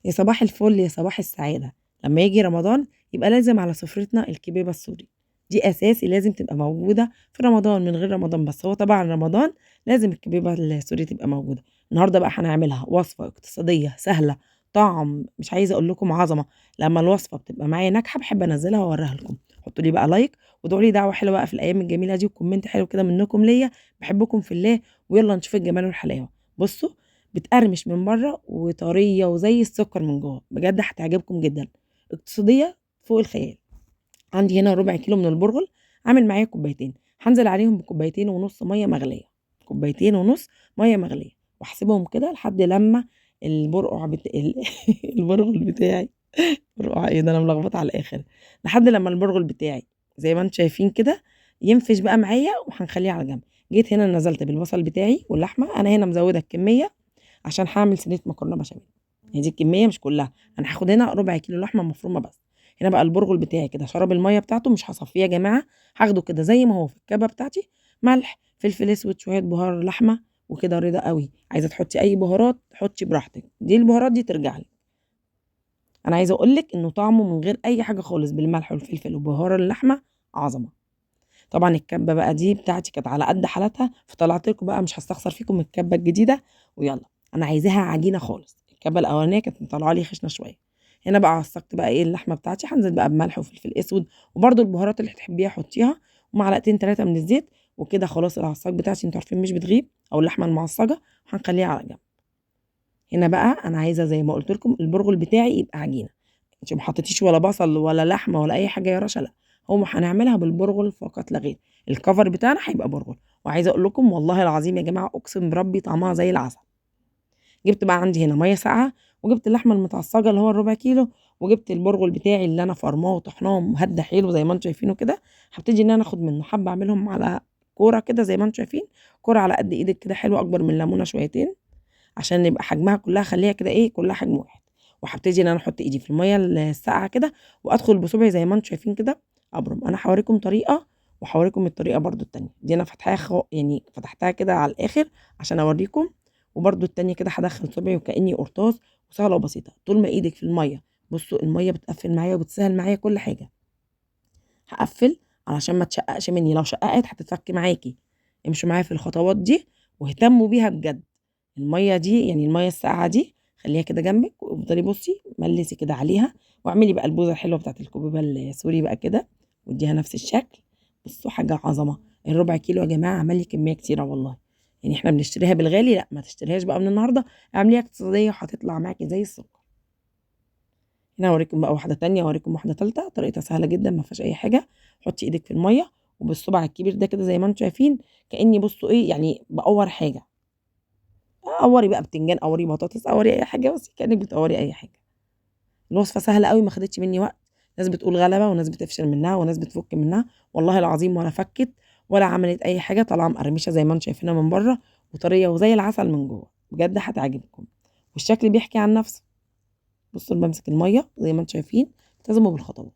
يا صباح الفل يا صباح السعادة. لما يجي رمضان يبقى لازم على سفرتنا الكبيبة السوري. دي أساسي لازم تبقى موجودة في رمضان، من غير رمضان بس هو طبعا رمضان لازم الكبيبة السوري تبقى موجودة. النهاردة بقى هنعملها وصفة اقتصادية سهلة، طعم مش عايزة أقول لكم عظمة. لما الوصفة بتبقى معايا ناجحة بحب أنزلها وأوريها لكم. حطوا لي بقى لايك وادعوا لي دعوة حلوة بقى في الأيام الجميلة دي، وكومنت حلو كده منكم ليا. بحبكم في الله، ويلا نشوف الجمال والحلاوة. بصوا، بتقرمش من بره وطريه وزي السكر من جوه، بجد هتعجبكم جدا. اقتصاديه فوق الخيال. عندي هنا ربع كيلو من البرغل، عامل معايا كوبايتين. هنزل عليهم بكوبايتين ونص ميه مغليه. كوبايتين ونص ميه مغليه، واحسبهم كده لحد لما البرقع البرغل بتاعي. برقع ايه ده، انا ملخبطه على الاخر. لحد لما البرغل بتاعي زي ما انتم شايفين كده ينفش بقى معايا، وهنخليه على جنب. جيت هنا نزلت بالبصل بتاعي واللحمه، انا هنا مزوده الكميه عشان هاعمل صينية مكرونة بشاميل. هي دي الكمية مش كلها، أنا هاخد هنا ربع كيلو لحمة مفرومة بس. هنا بقى البرغل بتاعي كده شرب المية بتاعته، مش هاصفيه يا جماعة. هاخده كده زي ما هو في الكبة بتاعتي، ملح فلفل اسود شوية بهار لحمة وكده رضا قوي. عايزة تحطي أي بهارات حطي براحتك، دي البهارات دي ترجع لك. أنا عايزة أقولك إنه طعمه من غير أي حاجة خالص بالملح والفلفل وبهار اللحمة عظمة. طبعا الكبة بقى دي بتاعتي كانت على قد حالتها، فطلعت لكم بقى مش هستخسر فيكم الكبة الجديدة. ويلا، انا عايزاها عجينة خالص. الكبة الاولانية كانت مطلعه لي خشنة شوية. هنا بقى عصقت بقى ايه اللحمة بتاعتي، هنزل بقى بملح وفلفل اسود وبرده البهارات اللي تحبيها حطيها، ومعلقتين 3 من الزيت. وكده خلاص العصاق بتاعتي انتوا عارفين مش بتغيب، او اللحمة المعصجة، هنخليها على جنب. هنا بقى انا عايزة زي ما قلت لكم البرغل بتاعي يبقى عجينة. انت ما حطيتيش ولا بصل ولا لحمه ولا اي حاجه يا رشا، لا. هو هنعملها بالبرغل فقط لا غير. الكفر بتاعنا هيبقى برغل. وعايزه اقول لكم والله العظيم يا جماعه اقسم بربي طعمها زي العسل. جبت بقى عندي هنا ميه ساقعه، وجبت اللحمه المتعصجه اللي هو الربع كيلو، وجبت البرغل بتاعي اللي انا فرماه وطحناه مهدى حلو زي ما انتم شايفينه كده. هبتدي ان انا اخد منه حبه اعملهم على كوره كده زي ما انتم شايفين. كوره على قد ايدك كده حلوه، اكبر من الليمونه شويتين، عشان يبقى حجمها كلها خليها كده ايه كلها حجم واحد. وهبتدي ان انا احط ايدي في الميه الساقعه كده، وادخل بصبعي زي ما انتم شايفين كده ابرم. انا هوريكم طريقه وهوريكم الطريقه برضو التانية دي. انا فتحها يعني فتحتها كده على الاخر عشان اوريكم. وبرضو التانية كده هدخل صبعي وكاني قرطاس. وسهله وبسيطه طول ما ايدك في الميه. بصوا الميه بتقفل معايا وبتسهل معايا كل حاجه. هقفل علشان ما تشققش مني، لو شققت هتتفك معاكي. امشوا معايا في الخطوات دي واهتموا بيها بجد. الميه دي يعني الميه الساقعه دي خليها كده جنبك، وافضلي بصي ملسي كده عليها. واعملي بقى البوزه الحلوه بتاعت الكوبيبه السوري بقى كده، واديها نفس الشكل. بصوا حاجه عظمه. الربع كيلو يا جماعه عمل لي كميه كتيره والله. يعني احنا بنشتريها بالغالي، لا ما تشتريهاش بقى من النهارده. اعمليها اقتصاديه وهتطلع معاكي زي السكر. هنا اوريكم بقى واحده تانية، اوريكم واحده تالتة طريقتها سهله جدا ما فيهاش اي حاجه. حطي ايدك في الميه، وبالصبع الكبير ده كده زي ما انتم شايفين كاني بصوا ايه يعني بقور حاجه. قوري بقى بتنجان، قوري بطاطس، قوري اي حاجه، بس كانك بتقوري اي حاجه. الوصفه سهله قوي ما خدتش مني وقت. ناس بتقول غلبه وناس بتفشل منها وناس بتفك منها. والله العظيم ولا فكت ولا عملت اي حاجه، طالعه مقرمشه زي ما انتم شايفينها من بره، وطريه وزي العسل من جوه. بجد هتعجبكم، والشكل بيحكي عن نفسه. بصوا بمسك الميه زي ما انتم شايفين. التزموا بالخطوات.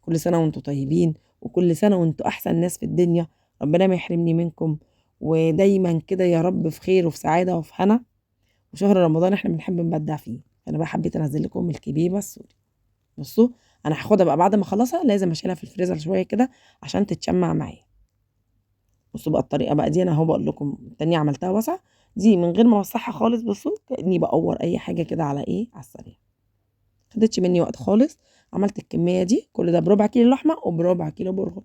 كل سنه وانتم طيبين، وكل سنه وانتم احسن ناس في الدنيا. ربنا ما يحرمني منكم، ودايما كده يا رب في خير وفي سعاده وفي هنا. وشهر رمضان احنا بنحب نبدع فيه. انا بقى حبيت انزل لكم الكبيبه السوري. بصوا، انا هاخدها بقى بعد ما اخلصها لازم اشيلها في الفريزر شويه كده عشان تتشمع معايا. بصوا بقى الطريقه بقى دي، انا اهو بقول لكم التانية عملتها وسع. دي من غير ما اوسعها خالص، بصوا كاني بقور اي حاجه كده على ايه على السريع. خدتش مني وقت خالص. عملت الكميه دي كل ده بربع كيلو لحمه وبربع كيلو برغل.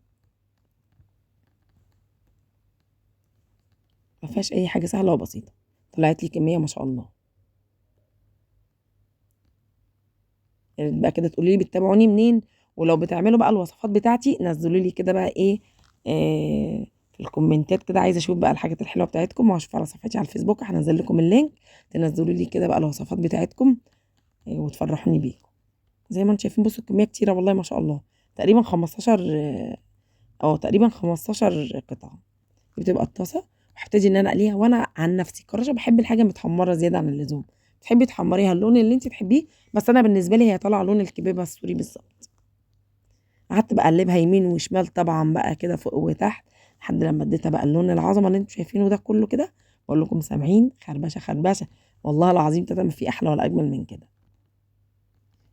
ما فيهاش اي حاجه، سهله وبسيطه. طلعت لي كميه ما شاء الله. يعني بقى كده تقولي لي بتتابعوني منين، ولو بتعملوا بقى الوصفات بتاعتي نزلوا لي كده بقى ايه في الكومنتات كده. عايزه اشوف بقى الحاجات الحلوه بتاعتكم، وهشوف على صفحتي على الفيسبوك هنزل لكم اللينك. تنزلوا لي كده بقى الوصفات بتاعتكم وتفرحوني بيكم. زي ما انتم شايفين بصوا الكميه كتيره والله ما شاء الله. تقريبا 15 تقريبا 15 قطعه. بتبقى الطاسه، وهبتدي ان انا اقليها. وانا عن نفسي كرشه بحب الحاجه متحمره زياده عن اللزوم. تحبي تحمريها اللون اللي انت تحبيه، بس انا بالنسبه لي هي طالعه لون الكبيبه السوري بالظبط. قعدت بقلبها يمين وشمال طبعا بقى كده فوق وتحت لحد لما اديتها بقى اللون العظمه اللي انتم شايفينه ده كله كده. بقول لكم سامعين خربشه خربشه. والله العظيم ما في احلى ولا اجمل من كده.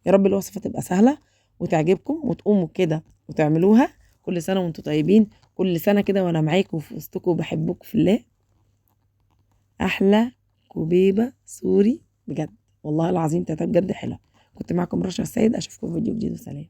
يا رب الوصفة تبقى سهلة وتعجبكم وتقوموا كده وتعملوها. كل سنة وانتم طيبين، كل سنة كده وانا معاكم وفي وسطكم وبحبكم في الله. احلى كوبيبة سوري بجد، والله العظيم تلاته بجد حلوة. كنت معكم رشا السيد، اشوفكم في فيديو جديد وسلام.